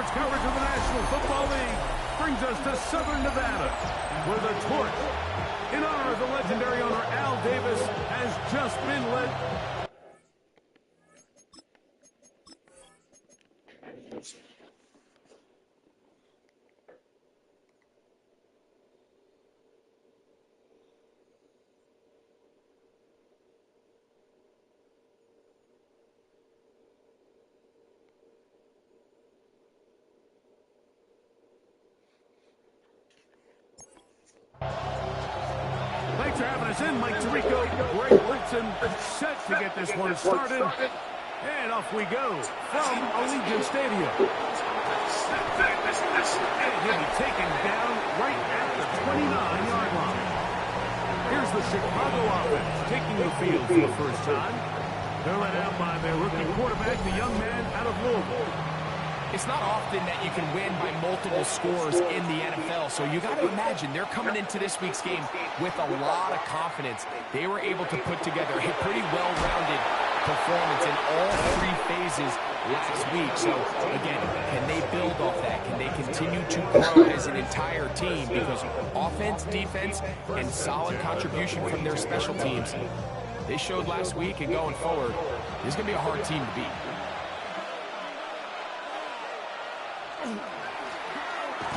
Sports coverage of the National Football League brings us to Southern Nevada, where the torch, in honor of the legendary owner Al Davis, has just been lit. Thanks for having us in, Mike Tirico. Greg Wilson set to get this one started. And off we go from Allegiant Stadium. And he'll be taken down right at the 29-yard line. Here's the Chicago offense taking the field for the first time. They're led out by their rookie quarterback, the young man out of Louisville. It's not often that you can win by multiple scores in the NFL, so you got to imagine they're coming into this week's game with a lot of confidence. They were able to put together a pretty well-rounded performance in all three phases last week. So, again, can they build off that? Can they continue to grow as an entire team? Because offense, defense, and solid contribution from their special teams, they showed last week, and going forward, this is going to be a hard team to beat.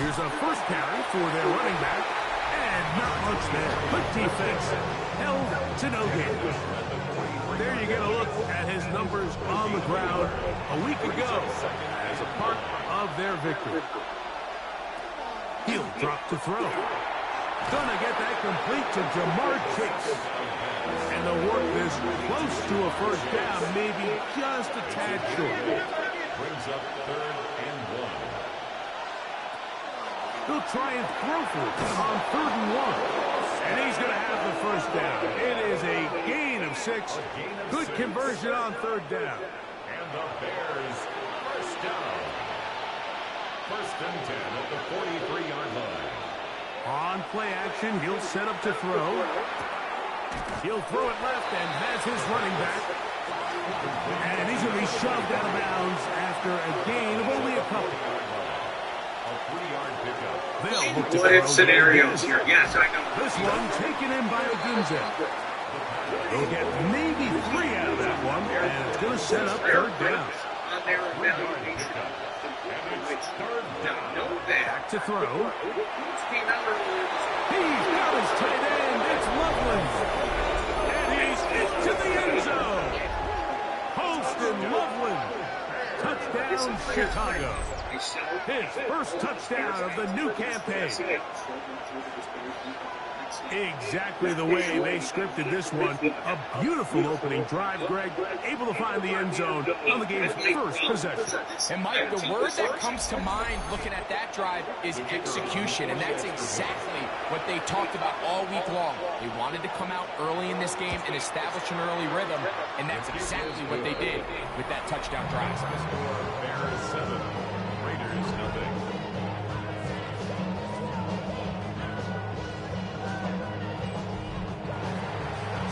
Here's a first carry for their running back, and not much there. Good defense, held to no gain. There you get a look at his numbers on the ground a week ago as a part of their victory. He'll drop to throw. Gonna get that complete to Jamar Chase. And the work this close to a first down, maybe just a tad short. Brings up 3rd and 1. He'll try and throw for it on 3rd and 1. And he's going to have the first down. It is a gain of 6. Good conversion on 3rd down. And the Bears first down. 1st and 10 at the 43-yard line. On play action, he'll set up to throw. He'll throw it left, and that's his running back. And he's going to be shoved out of bounds after a gain of only a couple. What if scenarios here? Yes, I know. This one taken in by Odunze. They'll get maybe 3 out of that one, and it's going to set up 3rd down. Back to throw. He's got his tight end. It's Loveland. And he's to the end zone. Holston Loveland. Touchdown, Chicago. His first touchdown of the new campaign. Exactly the way they scripted this one. A beautiful opening drive, Greg. Able to find the end zone on the game's first possession. And Mike, the word that comes to mind looking at that drive is execution. And that's exactly what they talked about all week long. They wanted to come out early in this game and establish an early rhythm. And that's exactly what they did with that touchdown drive. Bears 7, Raiders nothing.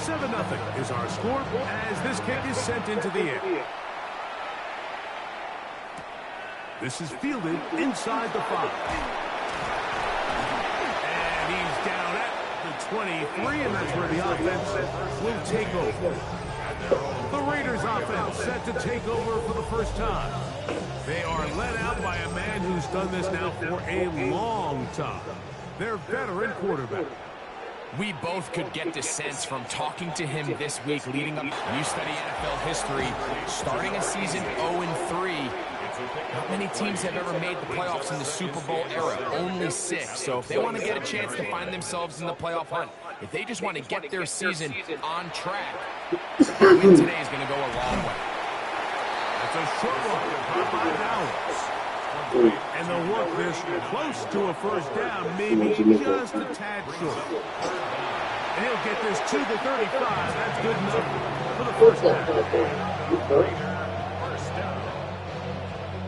7-0 is our score as this kick is sent into the air. This is fielded inside the 5. And he's down at the 23, and that's where the offense will take over. The Raiders offense set to take over for the first time. They are led out by a man who's done this now for a long time. Their veteran quarterback. We both could get the sense from talking to him this week leading up. You study NFL history, starting a season 0-3. Not many teams have ever made the playoffs in the Super Bowl era, only 6. So if they want to get a chance to find themselves in the playoff hunt, if they just want to get their season on track, a win today is going to go a long way. It's a short one by Dallas. And they'll work this close to a first down, maybe just a tad short. And he'll get this to the 35. That's good enough for the first down.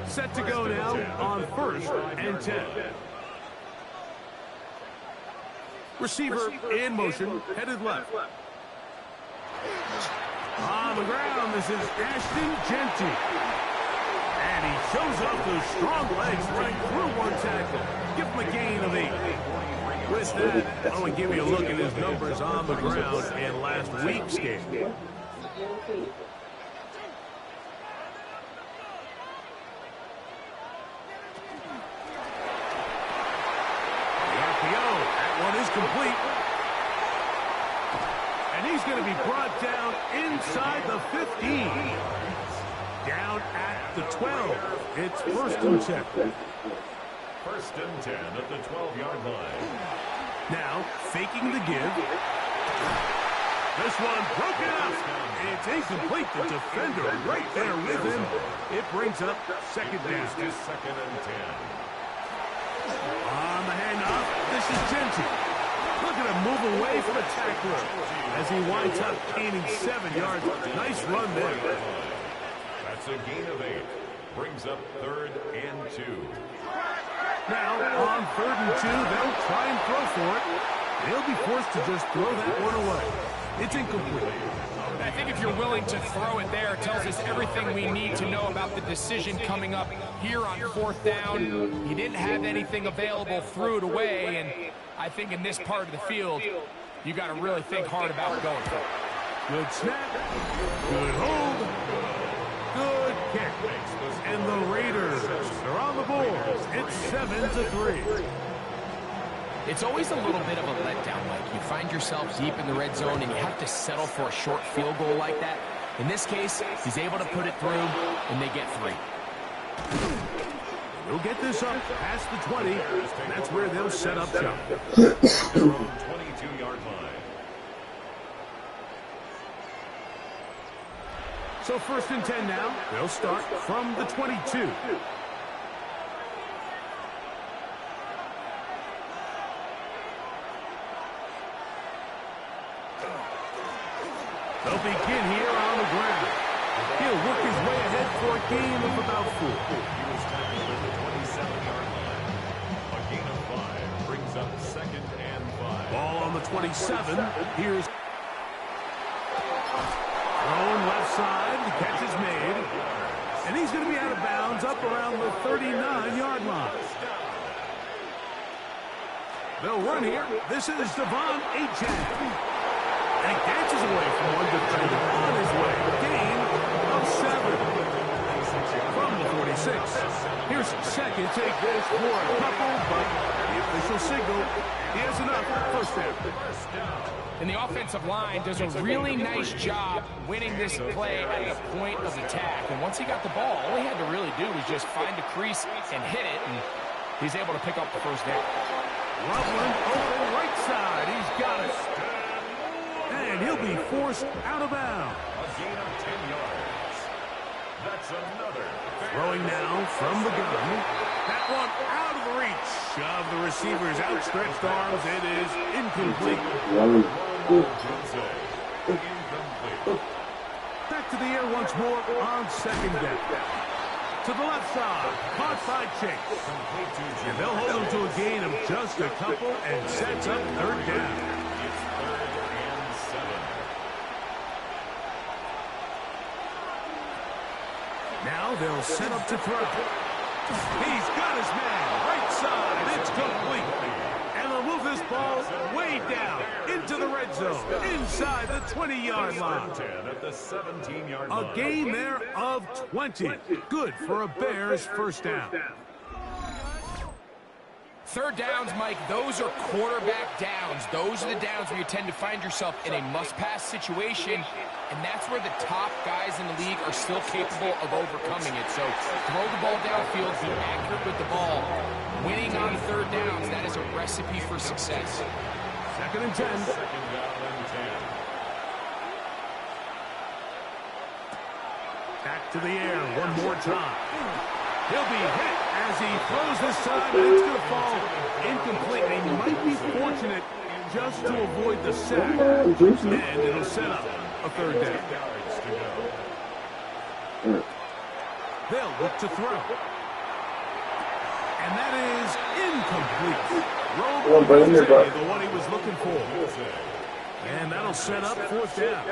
Set to go now on 1st and 10. Receiver in motion, headed left. On the ground, this is Ashton Jeanty. And And he shows off those strong legs running through one tackle. Give him a gain of 8. With that, I want to give you a look at his numbers on the ground in last week's game. Is complete. And he's going to be brought down inside the 15. Down at the 12. It's first and 10. First and 10 at the 12-yard line. Now, faking the give. This one broken up. It's incomplete. The defender right there with him. It brings up second down. Second and 10. On the handoff, this is Genty. Look at him move away from a tackler as he winds up gaining 7 yards. Nice run there. That's a gain of 8. Brings up third and 2. Now, on third and 2, they'll try and throw for it. They'll be forced to just throw that one away. It's incomplete. I think if you're willing to throw it there, it tells us everything we need to know about the decision coming up here on fourth down. He didn't have anything available, threw it away, and I think in this part of the field, you got to really think hard about going for it. Good snap, good hold, good kick. And the Raiders are on the board. It's 7-3. It's always a little bit of a letdown, Mike. You find yourself deep in the red zone and you have to settle for a short field goal like that. In this case, he's able to put it through, and they get 3. They'll get this up past the 20. That's where they'll set up shop. 22-yard line. So first and 10 now. They'll start from the 22. They'll begin here on the ground. He'll work his way ahead for a gain of about 4. He was tackled at the 27-yard line. A gain of 5 brings up second and 5. Ball on the 27. Here's thrown left side. The catch is made. And he's going to be out of bounds up around the 39-yard line. They'll run here. This is Devon Achane. And catches away from one defender on his way. Gain of 7 from the 46. Here's second. Take this for a couple, but the official signal, he has enough. First down. And the offensive line does a really nice job winning this play at the point of attack. And once he got the ball, all he had to really do was just find the crease and hit it, and he's able to pick up the first down. Loveland open right side. He's got it. And he'll be forced out of bounds. A gain of 10 yards. That's another. Throwing now from the gun. That one out of the reach of the receiver's outstretched arms. It is incomplete. Back to the air once more on second down. To the left side. Caught by Chase. And they'll hold him to a gain of just a couple and sets up third down. Now they'll set up to throw. He's got his man. Right side. It's complete. And they'll move this ball way down into the red zone. Inside the 20-yard line. At the 17-yard line. A gain there of 20. Good for a Bears first down. Third downs, Mike, those are quarterback downs. Those are the downs where you tend to find yourself in a must-pass situation, and that's where the top guys in the league are still capable of overcoming it. So throw the ball downfield, be accurate with the ball. Winning on third downs, that is a recipe for success. Second and 10. Second down and 10. Back to the air one more time. He'll be hit as he throws this time, and it's going to fall incomplete. And he might be fortunate just to avoid the sack. And it'll set up a third down. They'll look to throw. And that is incomplete. Roll, the one he was looking for. And that'll set up fourth down.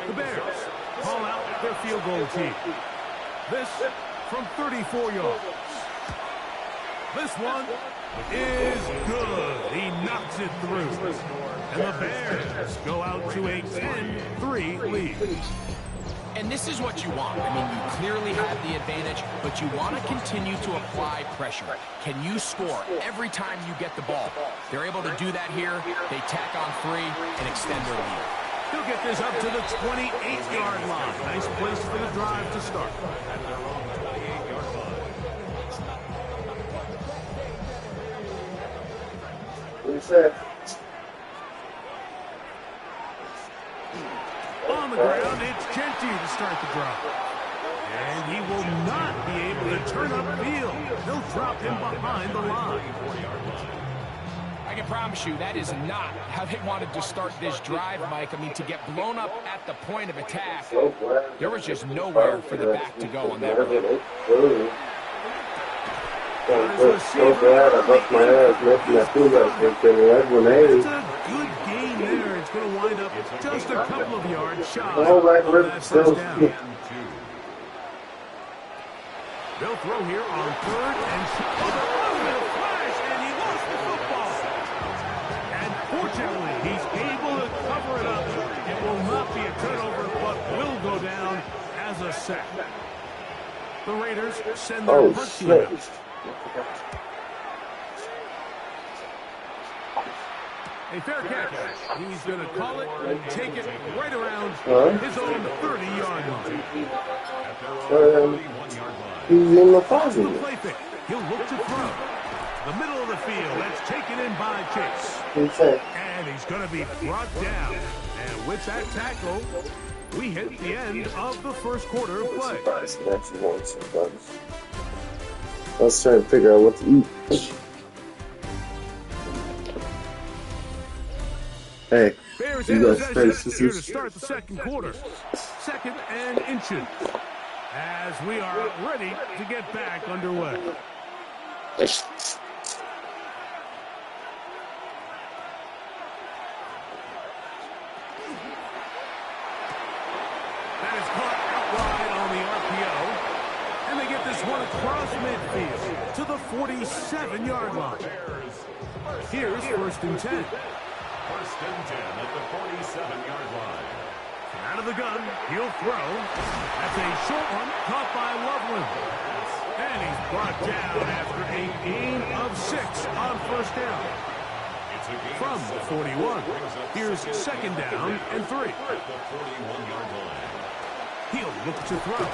The Bears call out their field goal team. This from 34 yards. This one is good. He knocks it through. And the Bears go out to a 10-3 lead. And this is what you want. I mean, you clearly have the advantage, but you want to continue to apply pressure. Can you score every time you get the ball? They're able to do that here. They tack on 3 and extend their lead. He'll get this up to the 28-yard line. Nice place for the drive to start. On the ground, it's Genty to start the drive. And he will not be able to turn upfield. They'll drop him behind the line. I can promise you that is not how they wanted to start this drive, Mike. I mean, to get blown up at the point of attack, there was just nowhere for the back to go on that run. So bad, I bust my ass making that two-back It's a good gain there. It's going to wind up just a couple of yards shy of that first down. They'll throw here on 3rd and short. Oh, flash, and he lost the football. And fortunately, he's able to cover it up. It will not be a turnover, but will go down as a sack. The Raiders send their punt team out. A fair catch. He's going to call it and take it right around his own 30-yard line. He's in the Off the play fake. He'll look to throw. The middle of the field. That's taken in by Chase. And he's going to be brought down. And with that tackle, we hit the end of the first quarter of play. Let's try and figure out what to eat. Hey, Bears you in guys possession here to start the second quarter. 2nd and inches. As we are ready to get back underway. That is caught out wide on the RPO. And they get this one across midfield to the 47-yard line. Here's 1st and 10. 1st and 10 at the 47-yard line. Out of the gun, he'll throw. That's a short one, caught by Loveland. And he's brought down after a gain of 6 on 1st down. From the 41, here's 2nd down and 3. At the 41-yard line. He'll look to throw.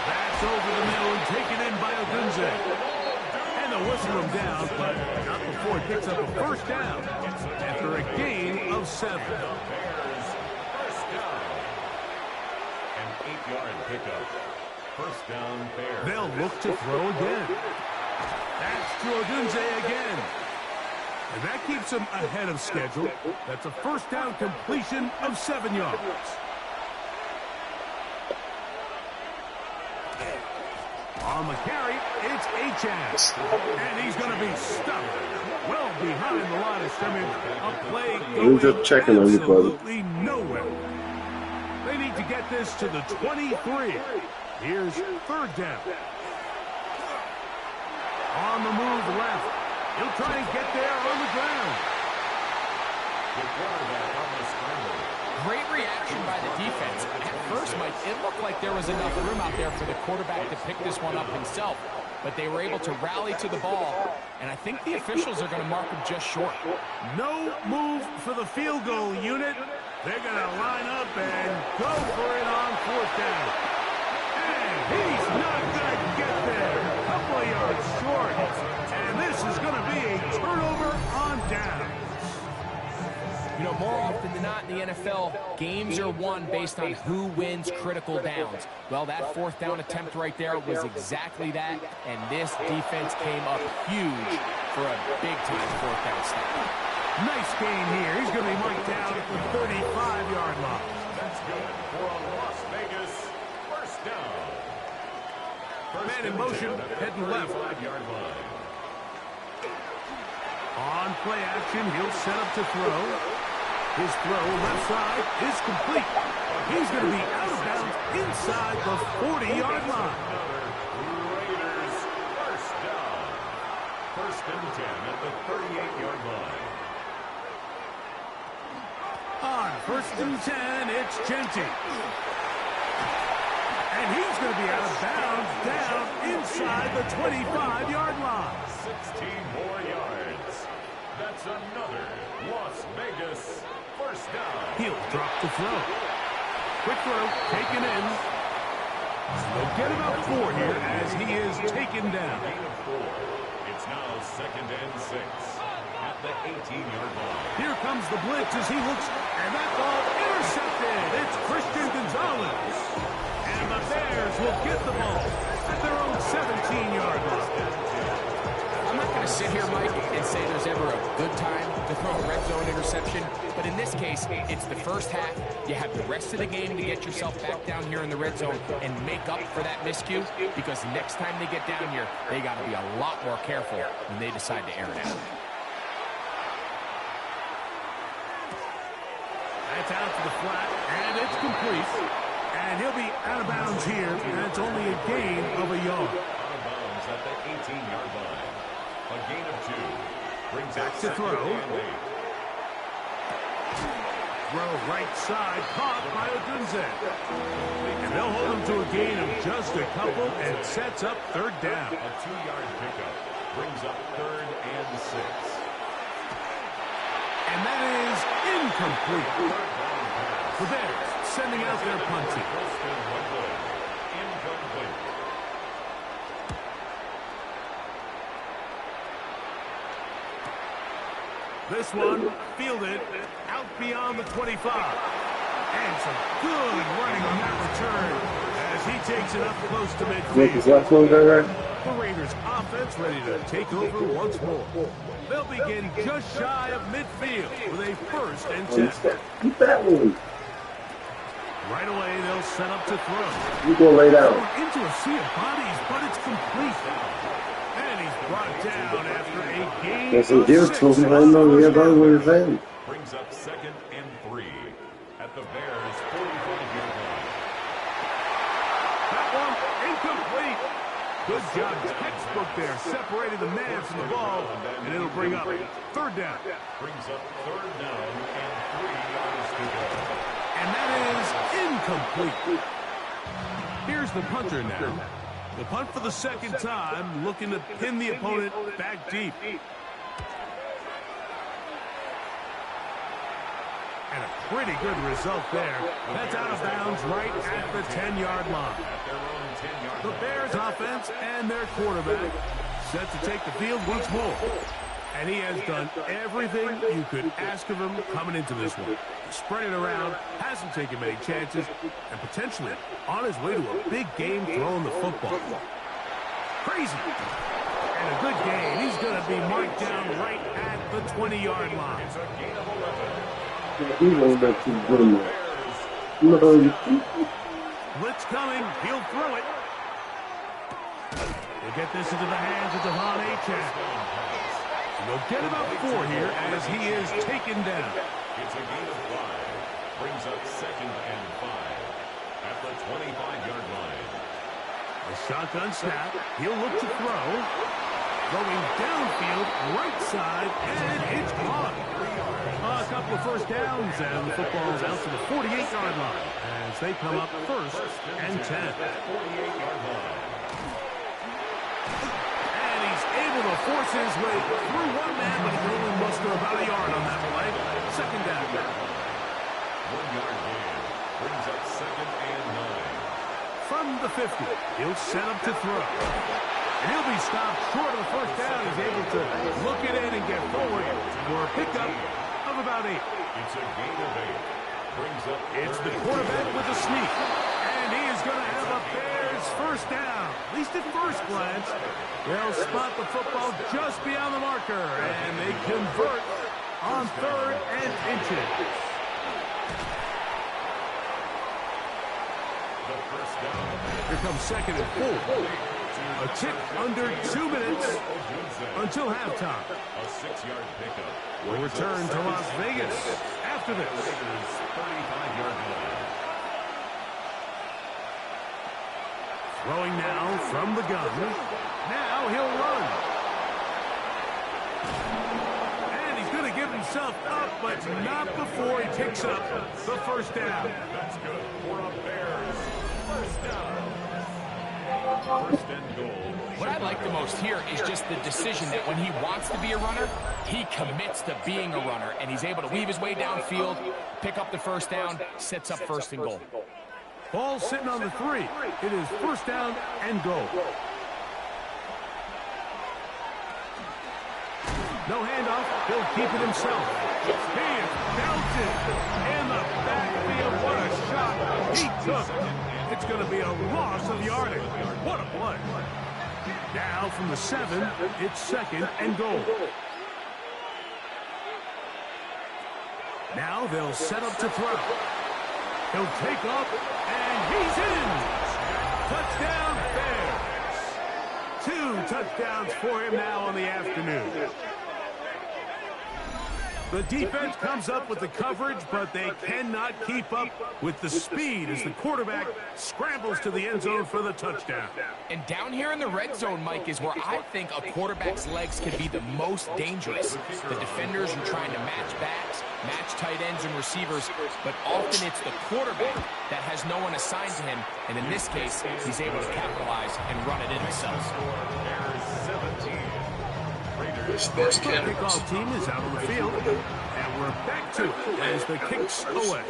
That's over the middle and taken in by Odunze. And they'll whistle him down, but not before he picks up a 1st down after a gain of 7. An 8-yard pickup. 1st down, Bears. They'll look to throw again. That's to Odunze again. And that keeps him ahead of schedule. That's a 1st down completion of 7 yards. On the carry, it's Achane. And he's going to be stuck well behind the line of scrimmage. A play going just checking on you, brother. absolutely nowhere. They need to get this to the 23. Here's 3rd down. On the move left. He'll try and get there on the ground. The quarterback on the scramble. Great reaction by the defense. At first, Mike, it looked like there was enough room out there for the quarterback to pick this one up himself. But they were able to rally to the ball, and I think the officials are going to mark him just short. No move for the field goal unit. They're going to line up and go for it on 4th down. And he's not going to get there. A couple of yards short. And this is going to be a turnover on down. You know, more often than not in the NFL, games are won based on who wins critical downs. Well, that 4th down attempt right there was exactly that, and this defense came up huge for a big-time 4th down stop. Nice gain here. He's going to be marked down at the 35-yard line. That's good for a Las Vegas 1st down. Man in motion, heading left. 5-yard line. On play action, he'll set up to throw. His throw left side is complete. He's going to be out of bounds inside the 40-yard line. Raiders first down. First and 10 at the 38-yard line. On first and 10, it's Genty. And he's going to be out of bounds down inside the 25-yard line. 16 more yards. That's another Las Vegas first down. He'll drop the throw. Quick throw, taken in. They'll get about 4 here as he is taken down. Gain of 4. It's now second and 6 at the 18-yard line. Here comes the blitz as he looks, and that ball intercepted. It's Christian Gonzalez. And the Bears will get the ball at their own 17-yard line. I'm not going to sit here, Mike, and say there's ever a good time to throw a red zone interception, but in this case, it's the first half. You have the rest of the game to get yourself back down here in the red zone and make up for that miscue, because next time they get down here, they got to be a lot more careful when they decide to air it out. That's out to the flat, and it's complete. And he'll be out of bounds here, and it's only a gain of a yard. Out of bounds at the 18-yard line. A gain of 2. Brings Back up to throw. second and 8. Throw right side, caught by Odunze. And they'll hold him to a gain of just a couple, and sets up third down. A 2-yard pickup brings up third and 6. And that is incomplete. Third down pass. The Bears sending out their punting. Wilson Woodley. Incomplete. This one fielded out beyond the 25. And some good running on that return as he takes it up close to Nick, is midfield. last one go right? The Raiders offense ready to take over once more. They'll begin just shy of midfield with a first and 10. Keep that one. Right away, they'll set up to throw. You go lay down. Thrown into a sea of bodies, but it's complete. And he's brought down after a gain Yes, he of did. 6 Told him I on know first he had down. all over his hand. Brings up second and 3 at the Bears' 45-yard line. That one incomplete. Good job, textbook there. Separated the man from the ball, and it'll bring up third down. Brings up third down and 3 yards to go. And that is incomplete. Here's the punter now. The punt for the second time, looking to pin the opponent back deep. And a pretty good result there. That's out of bounds right at the 10-yard line. At their own 10-yard The line. Bears offense and their quarterback set to take the field once more. And he has done everything you could ask of him coming into this one. Spread it around, hasn't taken many chances, and potentially on his way to a big game throwing the football. Crazy. And a good gain. He's going to be marked down right at the 20-yard line. It's a gain of 11. He won't let you do that. No, Blitz coming. He'll throw it. They'll get this into the hands of Devon Achane. They'll get about 4 here as he is taken down. It's a gain of 5. Brings up second and 5 at the 25-yard line. A shotgun snap. He'll look to throw. Going downfield, right side, and it's caught. A couple of first downs, and the football's out to the 48-yard line as they come up first and 10. 48-yard line. And he's able to force his way through one man, but he only muster about a yard on that play. Second down. 1-yard gain. Brings up second and 9. From the 50, he'll set up to throw. And he'll be stopped short of the first down. He's able to look it in and get forward for a pickup of about 8. It's a gain of 8. Brings up It's the quarterback with a sneak. And he is going to have a Bears first down. At least at first glance. They'll spot the football just beyond the marker. And they convert on third and inches. the first down. Here comes second and 4. A tick under 2 minutes until halftime. A 6-yard pickup. We'll return to Las Vegas after this. Raiders 35-yard line. Throwing now from the gun. Now he'll run. And he's going to give himself up, but not before he picks up the first down. That's good for a Bears first down. First and goal. What I like the most here is just the decision that when he wants to be a runner, he commits to being a runner, and he's able to weave his way downfield, pick up the first down, sets up first and goal. Ball sitting on the 3. It is first down and goal. No handoff. He'll keep it himself. He is belted in the backfield. What a shot he took. It's going to be a loss of yardage. What a play. Now from the 7, it's second and goal. Now they'll set up to throw. He'll take up, and he's in. Touchdown, Bears. 2 touchdowns for him now on the afternoon. The defense comes up with the coverage, but they cannot keep up with the speed as the quarterback scrambles to the end zone for the touchdown. And down here in the red zone, Mike, is where I think a quarterback's legs can be the most dangerous. The defenders are trying to match backs, match tight ends and receivers, but often it's the quarterback that has no one assigned to him, and in this case, he's able to capitalize and run it in himself. The kickoff team is out on the field, and we're back to it as the kick's away.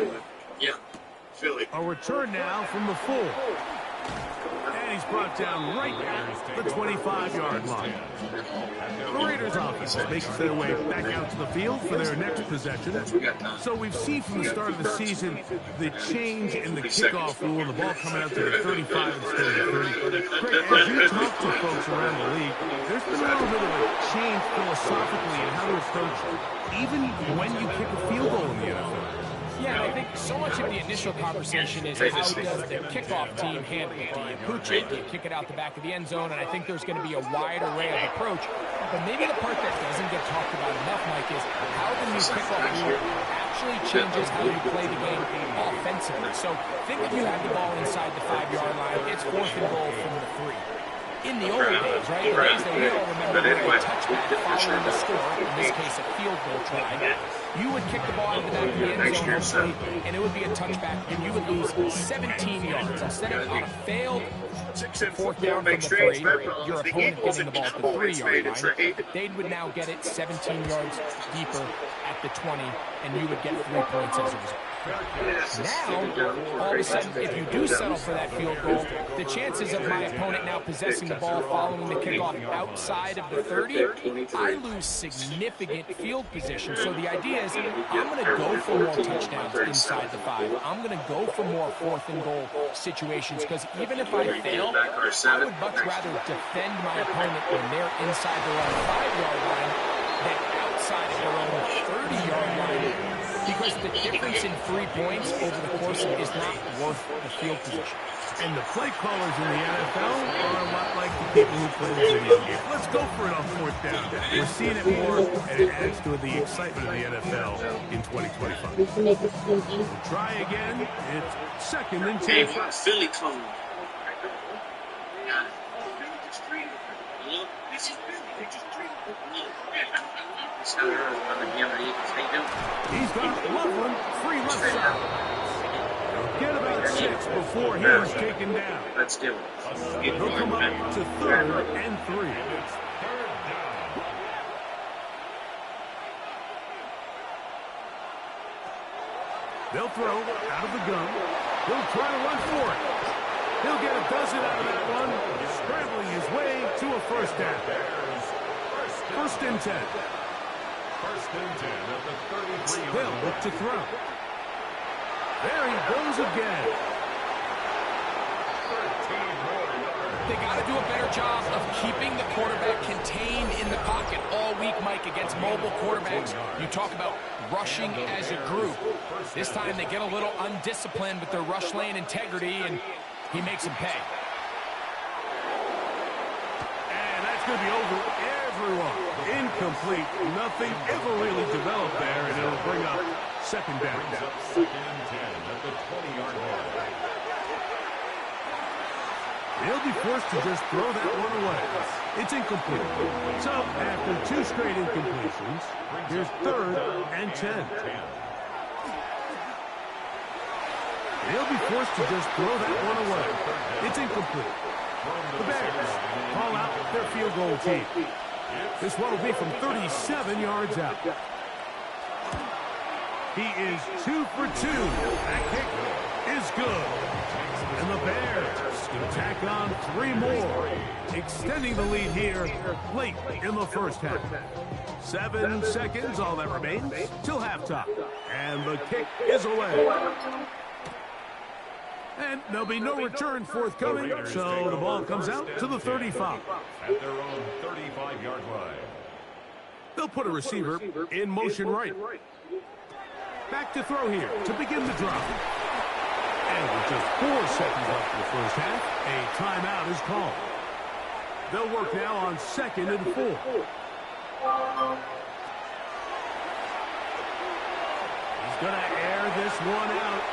Yeah, Philly. A return now from the 4. And he's brought down right at the 25-yard line. The Raiders offense makes their way back out to the field for their next possession. So we've seen from the start of the season the change in the kickoff rule, the ball coming out to the 35 instead of the 30. Greg, as you talk to folks around the league, there's been a little bit of a change philosophically in how to approach even when you kick a field goal in the NFL. Yeah, I think so much of the initial conversation is how does the kickoff team handle it? Do you pooch it? Do you kick it out the back of the end zone? And I think there's going to be a wide array of approach. But maybe the part that doesn't get talked about enough, Mike, is how the new kickoff rule actually changes how you play the game offensively. So think if you had the ball inside the 5-yard line, it's fourth and goal from the 3. In the old days, right? The days that we all remember where a touchback following the score, in this case a field goal try, you would kick the ball out of the back of the end zone, and it would be a touchback, and you would lose 17 yards. Instead of on a failed fourth down from the 3, your opponent getting the ball at the 3-yard line, they would now get it 17 yards deeper at the 20, and you would get 3 points as a result. Now, all of a sudden, if you do settle for that field goal, the chances of my opponent now possessing the ball following the kickoff outside of the 30, I lose significant field position. So the idea is I'm going to go for more touchdowns inside the 5. I'm going to go for more fourth and goal situations because even if I fail, I would much rather defend my opponent when they're inside their own 5-yard line than outside of their own 30-yard line. Because the difference in 3 points over the course of it is not worth the field position. And the play callers in the NFL are a lot like the people who play the video game. Let's go for it on fourth down. We're seeing it more, and it adds to the excitement of the NFL in 2025. We'll try again. It's second and 10. Hey, Philly cone. He's got Loveland free left side. Get about 6 before he was taken down. Let's do it. He'll come up to 3rd and 3. They'll throw out of the gun. He'll try to run for it. He'll get a dozen out of that one, scrambling his way to a first down. First and 10. First and 10 at the 33. They'll look to throw. There he goes again. They got to do a better job of keeping the quarterback contained in the pocket all week, Mike, against mobile quarterbacks. You talk about rushing as a group. This time they get a little undisciplined with their rush lane integrity, and he makes them pay. And that's going to be over everyone. Incomplete. Nothing ever really developed there, and it'll bring up second down. Second and 10 at the 20-yard line. He'll be forced to just throw that one away. It's incomplete. So, after 2 straight incompletions, here's 3rd and 10. He'll be forced to just throw that one away. It's incomplete. The Bears call out their field goal team. This one will be from 37 yards out. He is 2 for 2. That kick is good. And the Bears can tack on 3 more, extending the lead here late in the first half. 7 seconds, all that remains, till halftime. And the kick is away. And there'll be no return forthcoming, so the ball comes out to the 35. At their own 35-yard line. They'll put a receiver in motion right. Back to throw here to begin the drive. And with just 4 seconds left in the first half, a timeout is called. They'll work now on 2nd and 4. He's going to air this one out.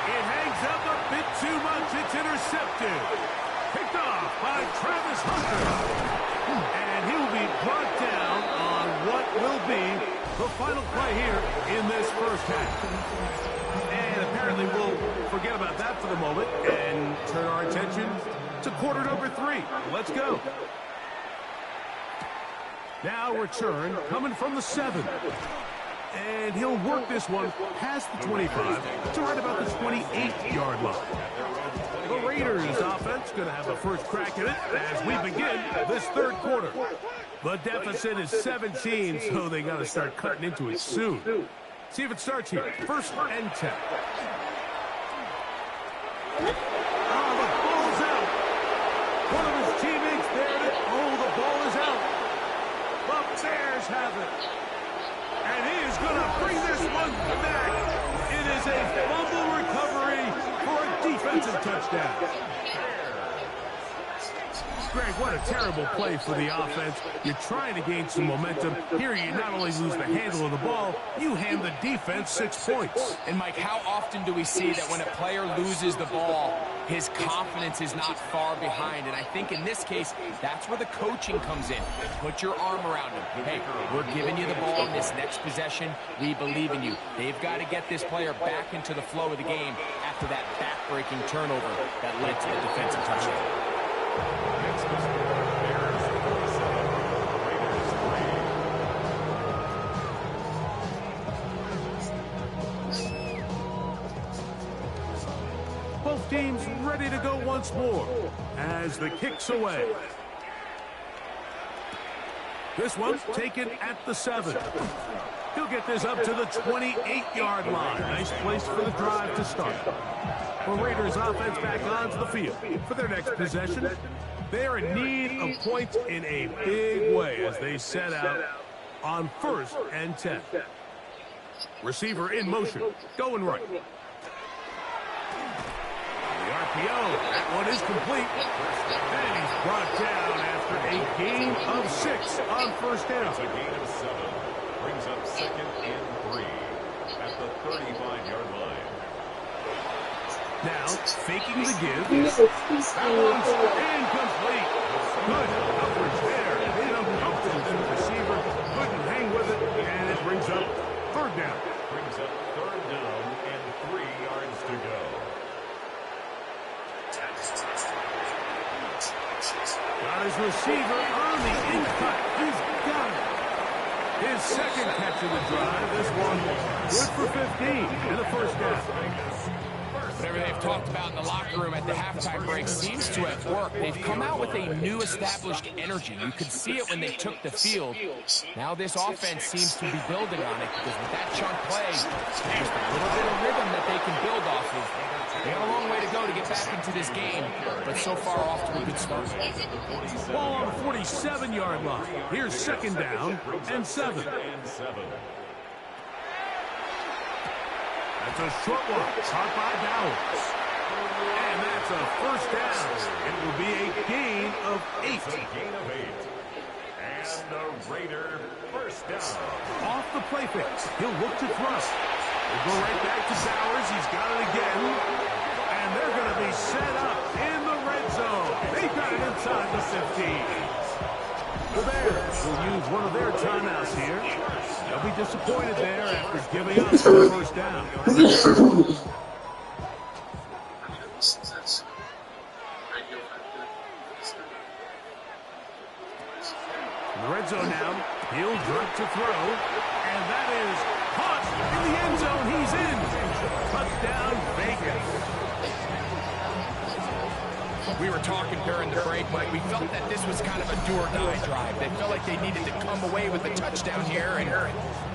It hangs up a bit too much. It's intercepted. Picked off by Travis Hunter. And he will be brought down on what will be the final play here in this first half. And apparently we'll forget about that for the moment and turn our attention to quarter number 3. Let's go. Now return coming from the 7. And he'll work this one past the 25 to right about the 28-yard line. The Raiders offense going to have a first crack at it as we begin this 3rd quarter. The deficit is 17, so they got to start cutting into it soon. See if it starts here. 1st and 10. Oh, the ball's out. One of his teammates bared it. Oh, the ball is out. The Bears have it. And he is going to bring this one back. It is a fumble recovery for a defensive touchdown. Greg, what a terrible play for the offense. You're trying to gain some momentum. Here you not only lose the handle of the ball, you hand the defense 6 points. And, Mike, how often do we see that when a player loses the ball, his confidence is not far behind? And I think in this case, that's where the coaching comes in. Put your arm around him. Hey, we're giving you the ball in this next possession. We believe in you. They've got to get this player back into the flow of the game after that back-breaking turnover that led to the defensive touchdown. Both teams ready to go once more as the kick's away. This one's taken at the 7. He'll get this up to the 28-yard line. Nice place for the drive to start. The Raiders offense back onto the field for their next possession. They're in need of points in a big way as they set out on 1st and 10. Receiver in motion, going right. The RPO, that one is complete. And he's brought down after a gain of 6 on 1st down. It's a gain of 7. Brings up 2nd and 3 at the 35-yard line. Now, faking the give. That one's incomplete. Good coverage there. They don't pump it, and the receiver couldn't hang with it, and it brings up 3rd down. Brings up 3rd down and 3 yards to go. Got his receiver on the in-cut. He's got it. His 2nd catch of the drive. This one good for 15 in the first half. Whatever they've talked about in the locker room at the halftime break seems to have worked. They've come out with a new established energy. You could see it when they took the field. Now this offense seems to be building on it because with that chunk play, just a little bit of rhythm that they can build off of. They got a long way to go to get back into this game, but so far off to a good start. Ball on the 47-yard line. Here's 2nd down and 7. That's a short one, caught by Bowers. And that's a 1st down. It will be a gain of 8. It's a gain of 8. And the Raider 1st down. Off the play fix, he'll look to throw. We'll go right back to Bowers. He's got it again. And they're going to be set up in the red zone. They got it inside the 15. The Bears will use one of their timeouts here. They'll be disappointed there after giving up the first down. In the red zone now, he'll drop to throw, and that is caught in the end zone. He's in. Touchdown, Vegas. We were talking during the break, Mike. We felt that this was kind of a do-or-die drive. They felt like they needed to come away with a touchdown here, and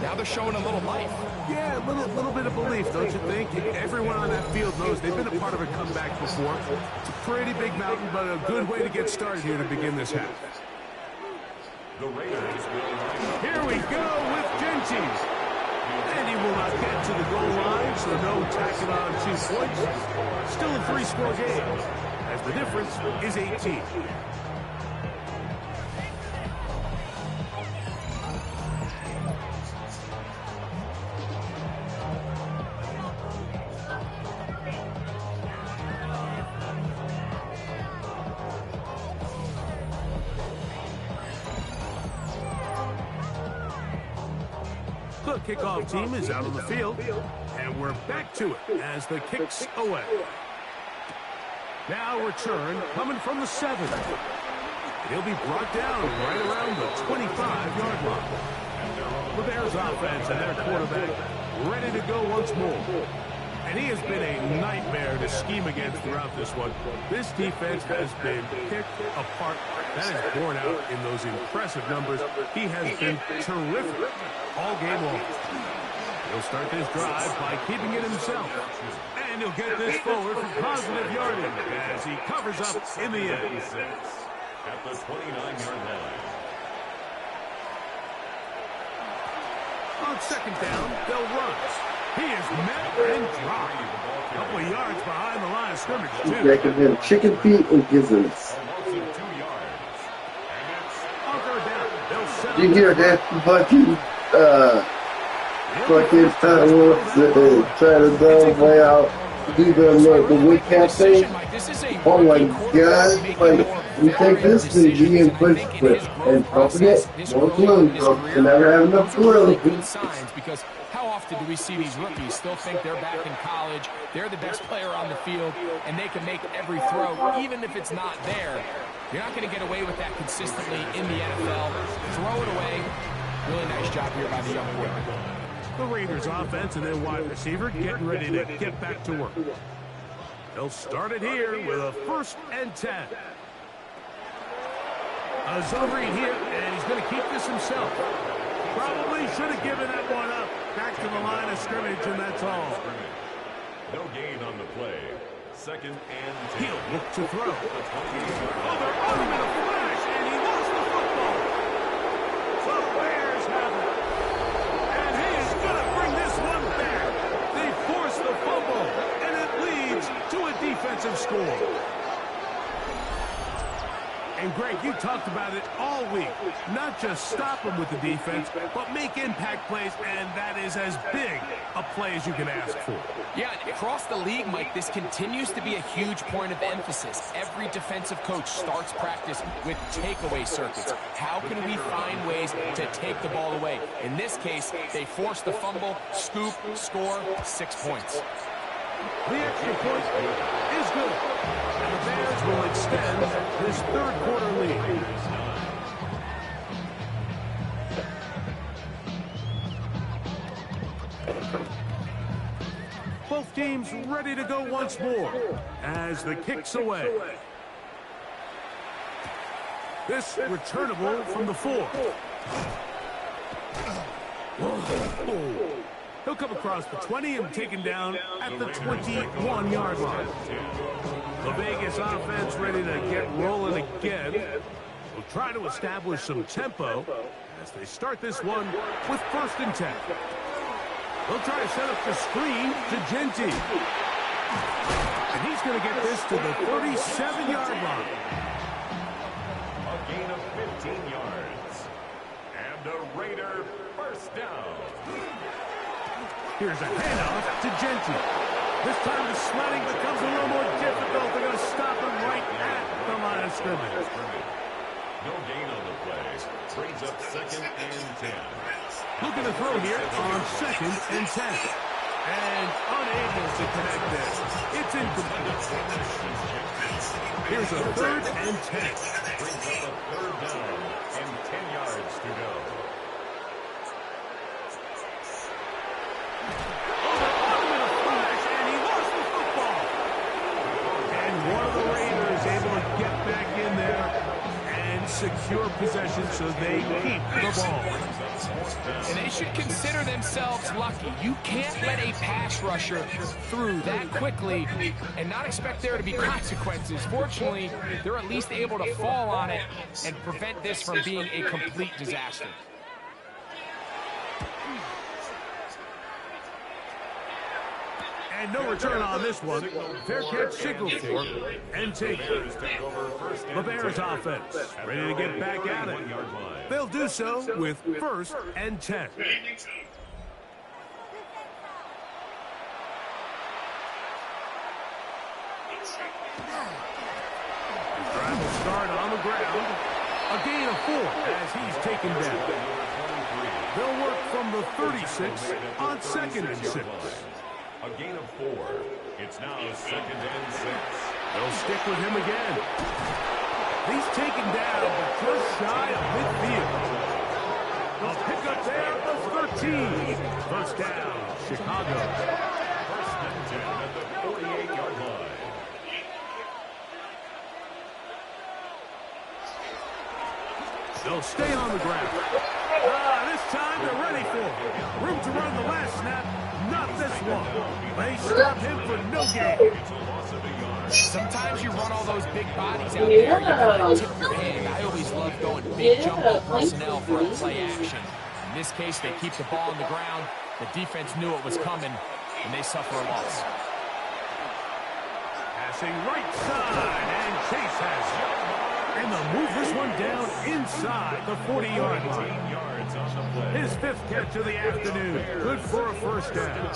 now they're showing a little life. Yeah, a little bit of belief, don't you think? Everyone on that field knows they've been a part of a comeback before. It's a pretty big mountain, but a good way to get started here to begin this half. The Raiders will... Here we go with Genty. And he will not get to the goal line, so no tacking on 2 points. Still a 3-score game, as the difference is 18. The kickoff team is out on the field, and we're back to it as the kick's away. Now return coming from the 7. He'll be brought down right around the 25-yard line. The Bears offense and their quarterback ready to go once more. And he has been a nightmare to scheme against throughout this one. This defense has been picked apart. That is borne out in those impressive numbers. He has been terrific all game long. He'll start this drive by keeping it himself. And he'll get this forward for positive yardage as he covers up in the end. At the 29-yard line. On second down, they'll run. He is met and dropped. A couple of yards behind the line of scrimmage, too. Making him chicken feet and gizzards. You hear that fucking, fucking trying to dumb way out, do the wood cat thing? Oh my god, like, we take this to G and push it, and don't forget, no glue, you never have enough glue. Good signs, because how often do we see these rookies still think they're back in college, they're the best player on the field, and they can make every throw, even if it's not there. You're not going to get away with that consistently in the NFL. Throw it away. Really nice job here by the young quarterback. The Raiders offense and their wide receiver getting ready to get back to work. They'll start it here with a 1st and 10. A zone read here, and he's going to keep this himself. Probably should have given that one up. Back to the line of scrimmage, and that's all. No gain on the play. 2nd and 10. He'll look to throw. Oh, they're on him in a flash, and he lost the football. So the Bears have it. And he is going to bring this one back. They force the fumble, and it leads to a defensive score. And Greg, you talked about it all week. Not just stop them with the defense, but make impact plays, and that is as big a play as you can ask for. Yeah, across the league, Mike, this continues to be a huge point of emphasis. Every defensive coach starts practice with takeaway circuits. How can we find ways to take the ball away? In this case, they force the fumble, scoop, score, 6 points. The extra point is good. And the Bears will extend this 3rd quarter lead. Both teams ready to go once more as the kick's away. This returnable from the 4. He'll come across the 20 and taken down at the 21-yard line. The Vegas offense ready to get rolling again. Will try to establish some tempo as they start this one with 1st and 10. They'll try to set up the screen to Genty. And he's going to get this to the 37-yard line. A gain of 15 yards. And a Raider 1st down. Here's a handoff to Genty. This time the sledding becomes a little more difficult. They're going to stop him right at the line of scrimmage. No gain on the play. Brings up 2nd and 10. Looking to throw here on 2nd and 10. And unable to connect this. It's incomplete. Here's a 3rd and 10. Brings up a 3rd down and 10 yards to go. Secure possession so they keep the ball. And they should consider themselves lucky. You can't let a pass rusher through that quickly and not expect there to be consequences. Fortunately, they're at least able to fall on it and prevent this from being a complete disaster. And no return on this one. Fair catch signaled for and taken. The Bears offense ready to get back at it. They'll do so with 1st and 10. Drive will start on the ground. A gain of 4 as he's taken down. They'll work from the 36 on 2nd and 6. A gain of 4. It's now 2nd and 6. They'll stick with him again. He's taken down, but just shy of midfield. A pickup there of 13. First down, Chicago. 1st and 10 at the 48-yard line. They'll stay on the ground. This time they're ready for it. Room to run the last snap. Not this one. They stop him for no gain. Sometimes you run all those big bodies out there, you kind of tip your hand. I always love going big jumbo personnel for a play action. In this case, they keep the ball on the ground. The defense knew it was coming, and they suffer a loss. Passing right side, and Chase has it. And they'll move this one down inside the 40-yard line. His 5th catch of the afternoon. Good for a first down.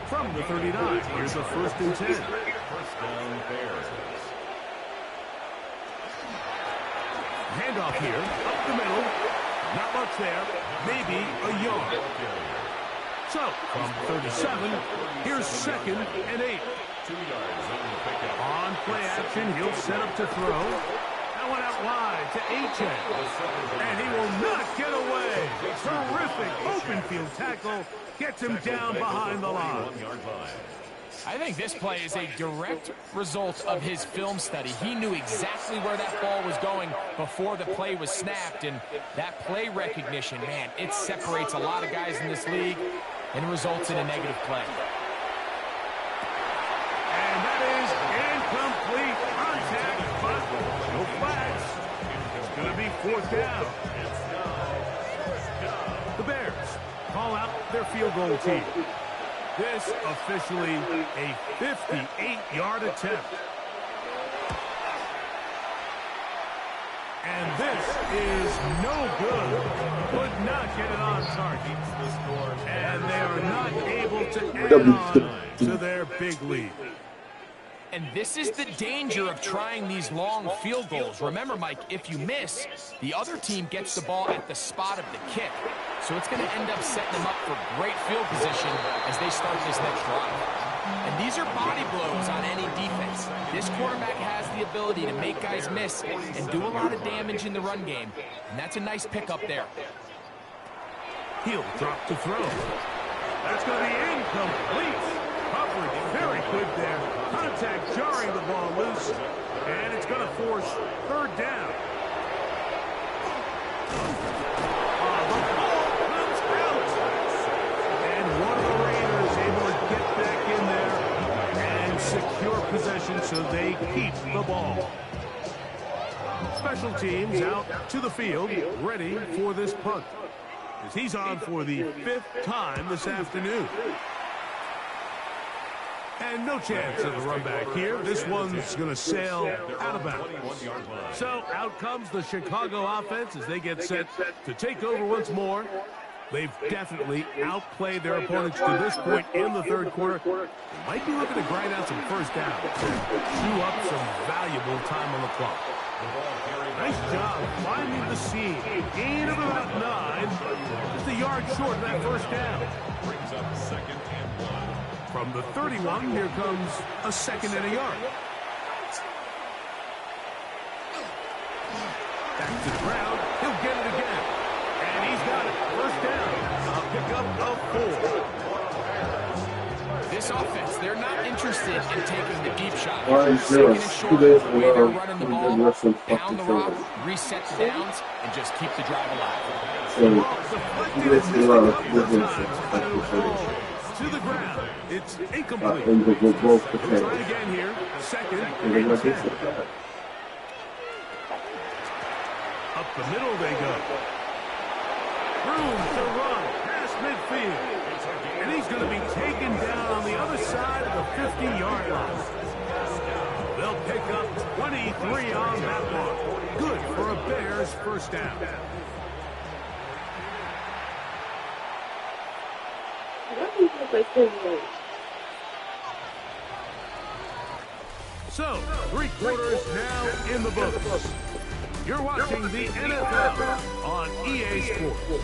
From the 39, here's a 1st and 10. First down, Bears. Handoff here, up the middle. Not much there, maybe a yard. So, from 37, here's 2nd and 8. 2 yards on the pickup. On play action, he'll set up to throw. That one out wide to Achane. And he will not get away. Terrific open field tackle. Gets him down behind the line. I think this play is a direct result of his film study. He knew exactly where that ball was going before the play was snapped, and that play recognition, man, it separates a lot of guys in this league and results in a negative play. And that is incomplete contact, but no flags. It's going to be 4th down. The Bears call out their field goal team. This officially a 58-yard attempt. And this is no good. Could not get it on target. And they are not able to add on to their big lead. And this is the danger of trying these long field goals. Remember, Mike, if you miss, the other team gets the ball at the spot of the kick. So it's going to end up setting them up for great field position as they start this next drive. And these are body blows on any defense. This quarterback has the ability to make guys miss and do a lot of damage in the run game. And that's a nice pickup there. He'll drop to throw. That's going to be incomplete. Coverage very good there. Contact jarring the ball loose. And it's going to force 3rd down. The ball comes out. And one of the Raiders able to get back in there and secure possession so they keep the ball. Special teams out to the field, ready for this punt. As he's on for the 5th time this afternoon. And no chance of a run back here. This one's going to sail out of bounds. So out comes the Chicago offense as they get set to take over once more They've definitely outplayed their opponents to this point in the third quarter. They might be looking to grind out some first downs and chew up some valuable time on the clock. Nice job finding the seam. Gain of about 9. Just a yard short of that first down. Brings up 2nd and 1. From the 31, here comes a 2nd and a yard. Back to the ground. He'll get it again. And he's got it. First down. A pickup of 4. This offense, they're not interested in taking the deep shot. Why Second is and short, 2 days the in way a they're row, running the we ball, did wrestle pound the fucking rock, service. reset the downs, and just keep the drive alive. So, 2 days in a row, we did wrestle fucking service. To the ground. It's incomplete. Individual both Try potatoes. again here. 2nd And then and like 10. this, like that. Up the middle they go. Room to run past midfield. And he's going to be taken down on the other side of the 50-yard line. They'll pick up 23 on that one. Good for a Bears first down. So, 3 quarters now in the books. You're watching the NFL on EA Sports.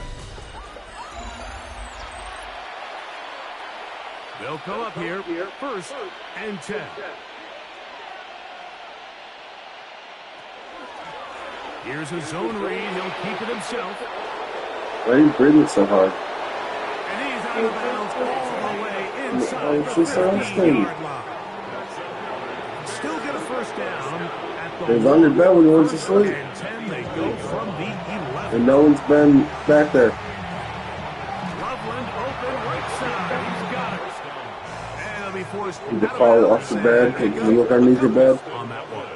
They'll come up here, 1st and 10. Here's a zone read. He'll keep it himself. Why are you breathing so hard? And he's out of bounds all the way inside the She's so 50-yard line. Still get a first down at the He's on your bed when he wants to sleep. and 10. They go from the 11. And no one's been back there. Loveland open right side. He's got it. And he'll be forced You can out of fall bounds, off the bed. and they Can go you look underneath your bed? on that one.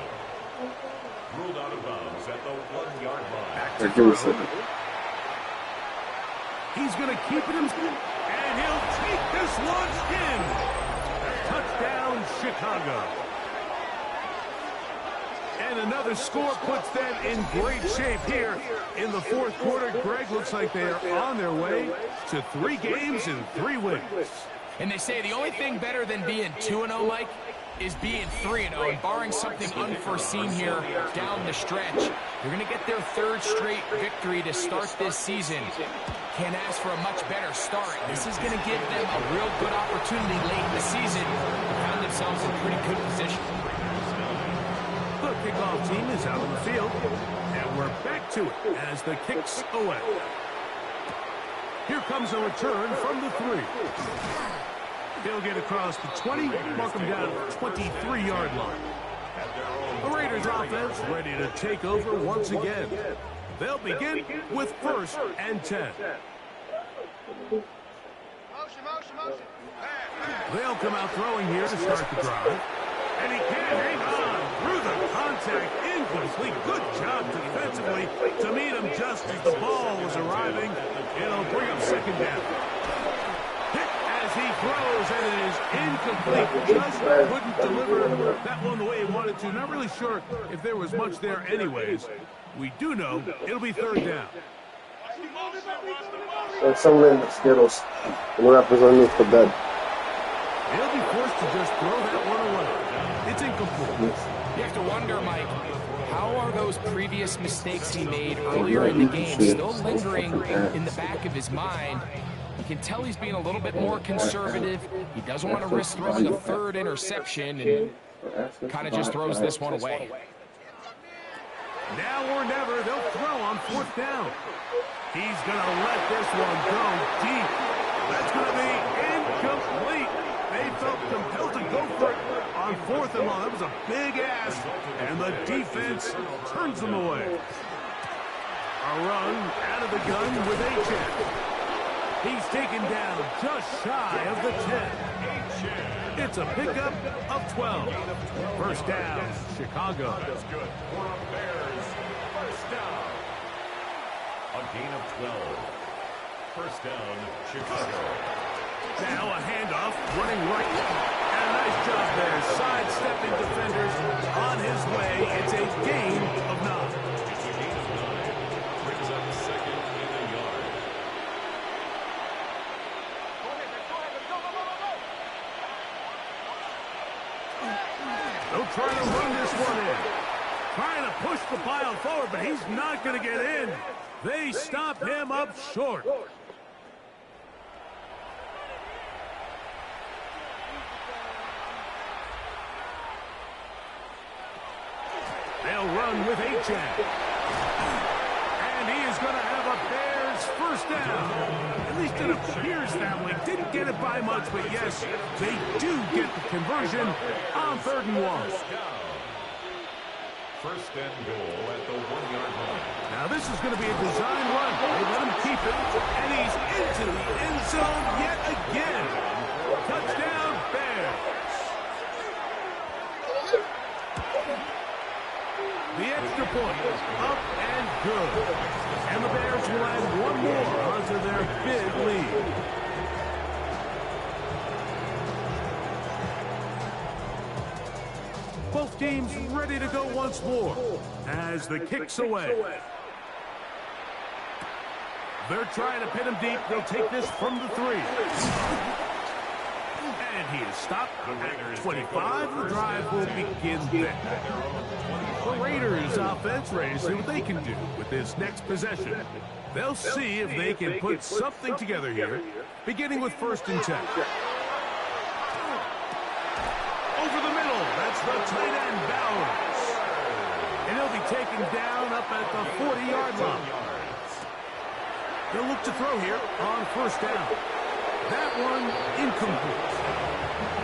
Ruled out of bounds at the 1-yard line. Or give me a second. He's going to keep it in, and he'll take this one in. Touchdown, Chicago. And another score puts them in great shape here in the fourth quarter. Greg, looks like they are on their way to 3 games and 3 wins. And they say the only thing better than being 2-0, Mike, is being 3-0. And barring something unforeseen here down the stretch, they're going to get their 3rd straight victory to start this season. Can't ask for a much better start. This is going to give them a real good opportunity late in the season to find themselves in pretty good position. The kickoff team is out on the field, and we're back to it as the kicks away. Here comes a return from the 3. He'll get across the 20, mark him down at the 23-yard line. The Raiders offense ready to take over once again. They'll begin with 1st and 10. They'll come out throwing here to start the drive. And he can't hang on through the contact. Incomplete. Good job defensively to meet him just as the ball was arriving. It'll bring up 2nd down. Hit as he throws, and it is incomplete. Just couldn't deliver that one the way he wanted to. Not really sure if there was much there anyways. We do know it'll be 3rd down. There's someone in the Skittles. And we're up underneath the bed. He'll be forced to just throw that one away. It's incomplete. You have to wonder, Mike, how are those previous mistakes he made earlier in the game still lingering in the back of his mind? You can tell he's being a little bit more conservative. He doesn't want to risk throwing a 3rd interception and kind of just throws this one away. Now or never, they'll throw on 4th down. He's going to let this one go deep. That's going to be incomplete. They felt compelled to go for it on 4th and long. That was a big ask, and the defense turns them away. A run out of the gun with Achane. He's taken down just shy of the 10. It's a pickup of 12. First down, Chicago. That's good for a Bears first down. A gain of 12. First down, Chicago. Now a handoff, running right. And a nice job there, sidestepping defenders on his way. It's a gain of 9. It's a gain of 9. Brings up 2nd and a yard. trying to run this one in. Trying to push the pile forward, but he's not going to get in. They stop him up short. They'll run with Achane. And he is going to have a Bears first down. At least it appears that way. Didn't get it by much, but yes, they do get the conversion on 3rd and 1. First and goal at the 1-yard line. Now this is going to be a design run. They let him keep it, and he's into the end zone yet again. Touchdown, Bears. The extra point is up and good. And the Bears will add one more onto their big lead. Both teams ready to go once more as the kick's away. They're trying to pin him deep. They'll take this from the 3. And he is stopped at 25. The drive will begin there. The Raiders offense ready to see what they can do with this next possession. They'll see if they can put something together here, beginning with 1st and 10. Over the middle, that's the tight end, Bowers. And he'll be taken down up at the 40-yard line. They'll look to throw here on 1st down. That one incomplete.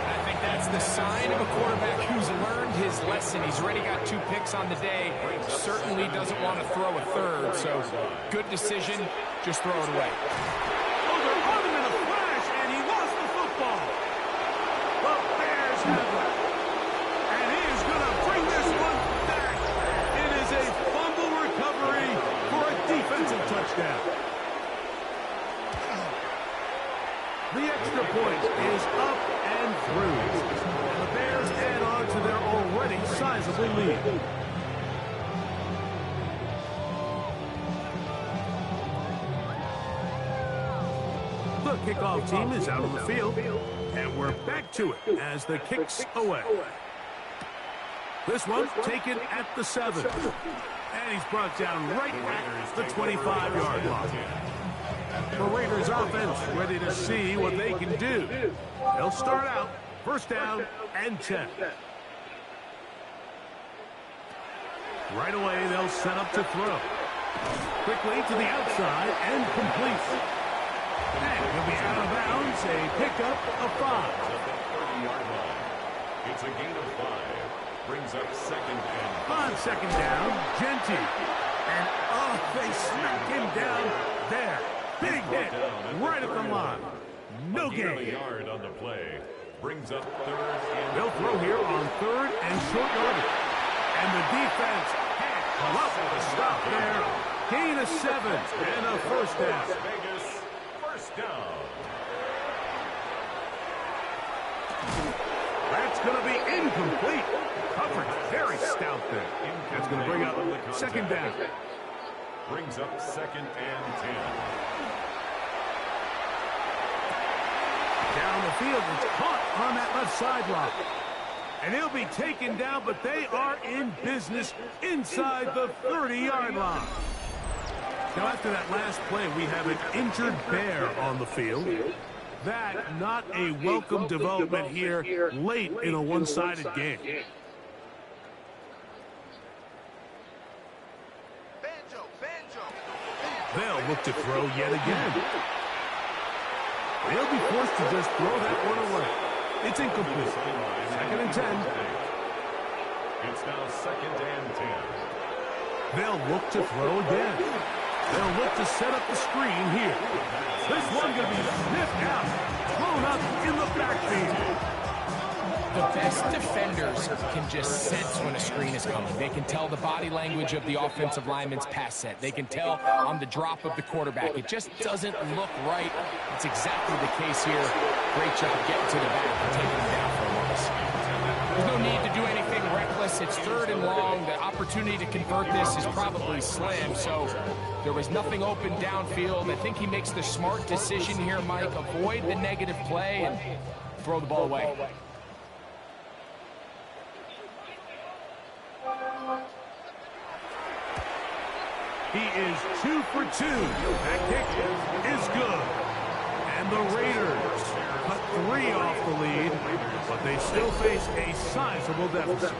I think that's the sign of a quarterback who's learned his lesson. He's already got 2 picks on the day. Certainly doesn't want to throw a 3rd, so good decision. Just throw it away. Oh, they're on him in a flash, and he lost the football. The Bears have it. And he is going to bring this one back. It is a fumble recovery for a defensive touchdown. The extra point is up and through. And the Bears add on to their already sizable lead. The kickoff team is out on the field. And we're back to it as the kick's away. This one taken at the 7. And he's brought down right at the 25-yard line. The Raiders offense ready to see what they can do. They'll start out 1st down and 10. Right away, they'll set up to throw. Quickly to the outside and complete. And he'll be out of bounds, a pickup of 5. It's a gain of 5. Brings up 2nd and... On 2nd down, Genty. And, they smack him down there. Big hit right at the line. No gain. A yard on the play. Brings up 3rd and... They'll throw here on 3rd and short yardage. And the defense can't come up with a stop there. Gain of 7 and a 1st down. Vegas, 1st down. That's going to be incomplete. Coverage very stout there. That's going to bring up 2nd down. Brings up 2nd and 10. Down the field, it's caught on that left sideline. And he'll be taken down, but they are in business inside the 30-yard line. Now, after that last play, we have an injured Bear on the field. That, not a welcome development here late in a one-sided game. They'll look to throw yet again. They'll be forced to just throw that one away. It's incomplete. 2nd and 10. It's now 2nd and 10. They'll look to throw again. They'll look to set up the screen here. This one going to be sniffed out, thrown up in the backfield. The best defenders can just sense when a screen is coming. They can tell the body language of the offensive lineman's pass set. They can tell on the drop of the quarterback. It just doesn't look right. It's exactly the case here. Great job getting to the back and taking him down for a loss. There's no need to do anything reckless. It's 3rd and long. The opportunity to convert this is probably slim. So there was nothing open downfield. I think he makes the smart decision here, Mike. Avoid the negative play and throw the ball away. He is 2 for 2. That kick is good. And the Raiders cut 3 off the lead, but they still face a sizable deficit.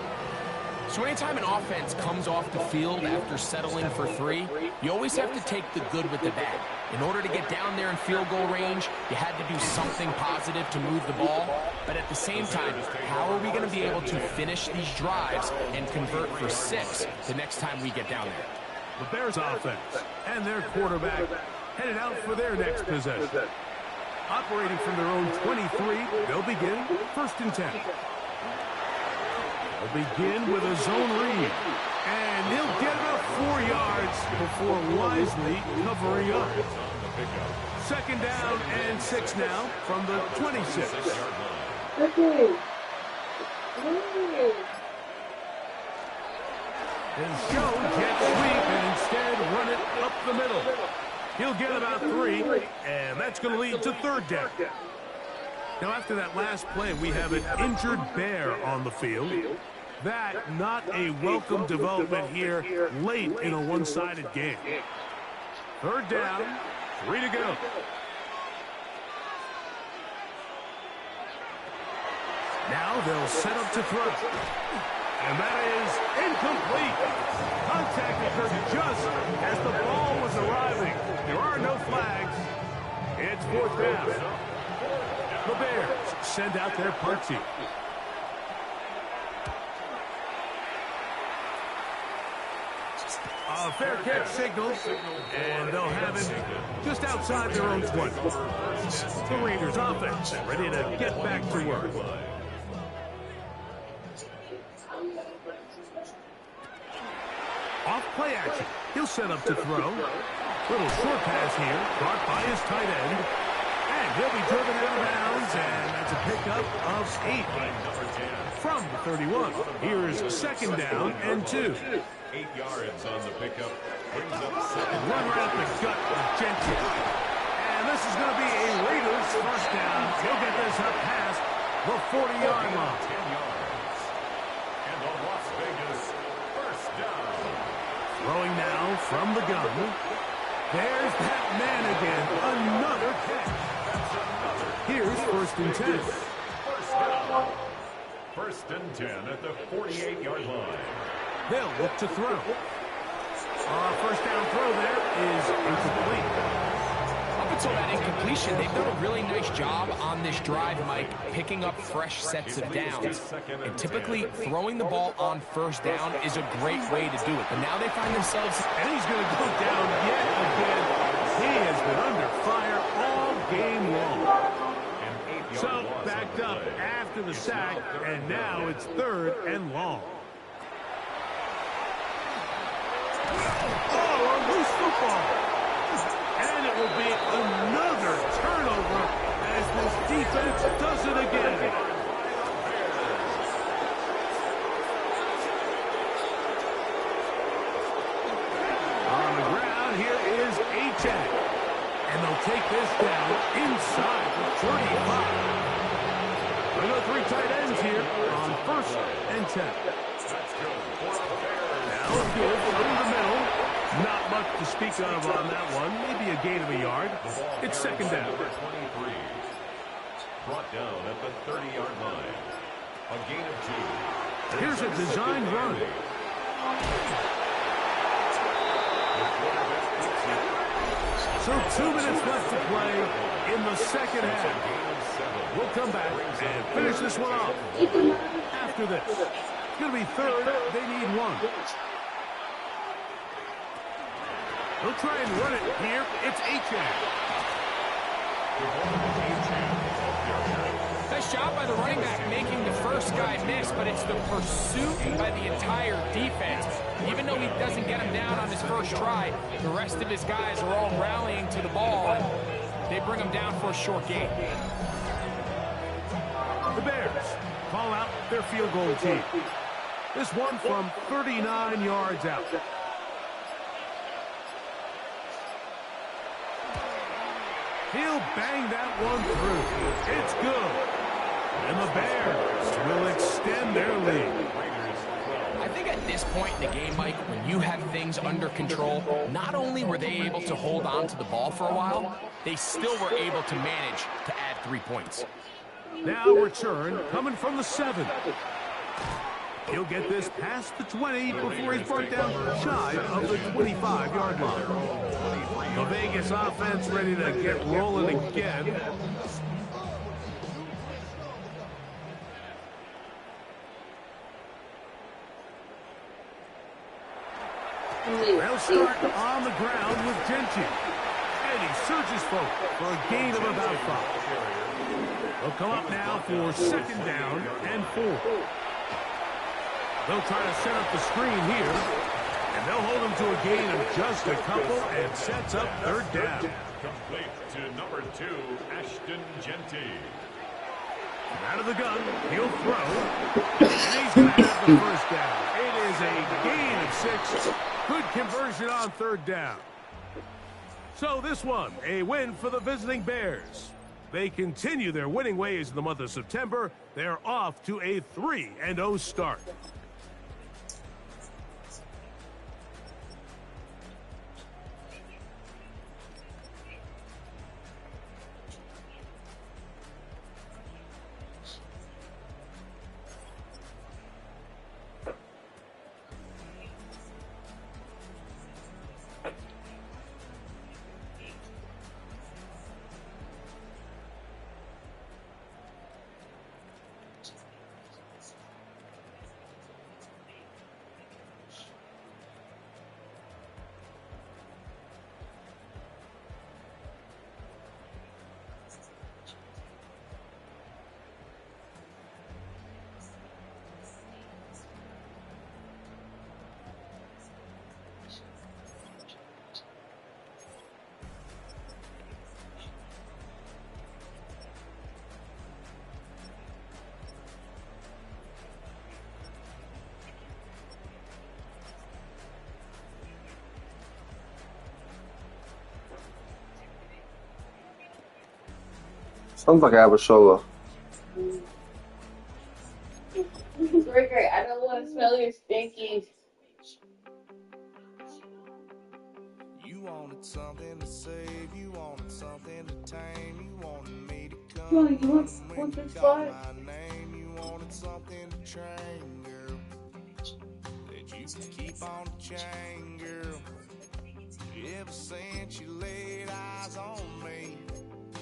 So anytime an offense comes off the field after settling for 3, you always have to take the good with the bad. In order to get down there in field goal range, you had to do something positive to move the ball. But at the same time, how are we going to be able to finish these drives and convert for 6 the next time we get down there? The Bears offense and their quarterback headed out for their next possession. Operating from their own 23, they'll begin 1st and 10. They'll begin with a zone read. And he'll get about 4 yards before wisely covering up. 2nd down and 6 now from the 26. And show jet sweep and instead run it up the middle. He'll get about 3, and that's going to lead to 3rd down. Now, after that last play, we have an injured Bear on the field. That, not a welcome development here late in a one-sided game. 3rd down, 3 to go. Now they'll set up to throw. And that is incomplete. Contact occurred just as the ball was arriving. There are no flags. It's 4th down. The Bears send out their punt team. A fair catch signals, and they'll have it just outside their own 20. The Raiders offense ready to get back to work. Off play action. He'll set up to throw. Little short pass here, caught by his tight end. And he'll be driven out of bounds, and that's a pickup of 8. From the 31. Here's 2nd down and 2. 8 yards on the pickup. Brings up 7. Run right up the gut of Gentry. And this is going to be a Raiders 1st down. He'll get this up past the 40-yard line. 10 yards. And the Las Vegas 1st down. Throwing now from the gun. There's that man again. Another catch. Here's 1st and 10. 1st down. 1st and 10 at the 48-yard line. They'll look to throw. 1st down throw there is incomplete. Up until that incompletion, they've done a really nice job on this drive, Mike, picking up fresh sets of downs. And typically, throwing the ball on 1st down is a great way to do it. But now they find themselves... And he's going to go down yet again. He has been under fire all game long. So, backed up after the sack, and now it's 3rd and long. Oh, a loose football. And it will be another turnover as this defense does it again. On the ground, here is Achane. And they'll take this down inside the 35. There are 3 tight ends here on 1st and 10. Now a good from the middle. Not much to speak of on that one. Maybe a gain of a yard. It's 2nd down. 23. Brought down at the 30-yard line. A gain of 2. Here's a design run. So 2 minutes left to play in the 2nd half. We'll come back and finish this one off after this. It's going to be 3rd. They need 1. He'll try and run it here. It's Achane. Nice job by the running back making the first guy miss, but it's the pursuit by the entire defense. Even though he doesn't get him down on his first try, the rest of his guys are all rallying to the ball, and they bring him down for a short gain. The Bears call out their field goal team. This one from 39 yards out. He'll bang that one through. It's good. And the Bears will extend their lead. I think at this point in the game, Mike, when you have things under control, not only were they able to hold on to the ball for a while, they still were able to manage to add 3 points. Now return coming from the 7. He'll get this past the 20 before he's brought down shy of the 25-yard line. The Vegas offense ready to get rolling again. They'll start on the ground with Genty. And he surges forward for a gain of about 5. They'll come up now for 2nd down and 4. They'll try to set up the screen here. And they'll hold him to a gain of just a couple and sets up 3rd down. Complete to number 2, Ashton Genty. Out of the gun, he'll throw. And he's going to have the 1st down. It is a gain of 6. Good conversion on 3rd down. So this one, a win for the visiting Bears. They continue their winning ways in the month of September. They're off to a 3-0 start. Sounds like Abishola. Great. I don't want to smell your stinky. You wanted something to save, you wanted something to tame, you wanted me to come. Well, you want this spot? My name, you wanted something to train, girl. That you could keep on the chain, girl. Ever since you laid eyes on me,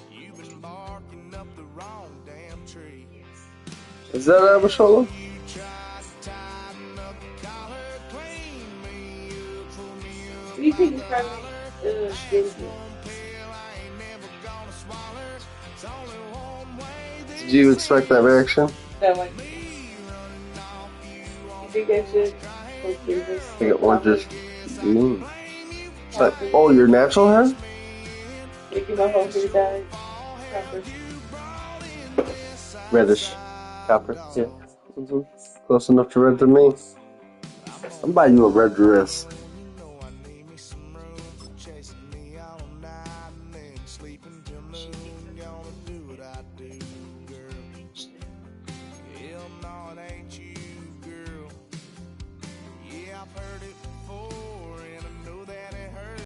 you've been barking up the wrong damn tree. Is that Abishola? You tried to tighten up the collar, clean me up, pull me up. What do you think is from Disney? Did you expect that reaction? That one. You think I should post this? I think it was just. Like, oh, your natural hair? Making my phone for that. Reddish. Copper. Yeah. Close enough to red to me. I'm buying you a red dress.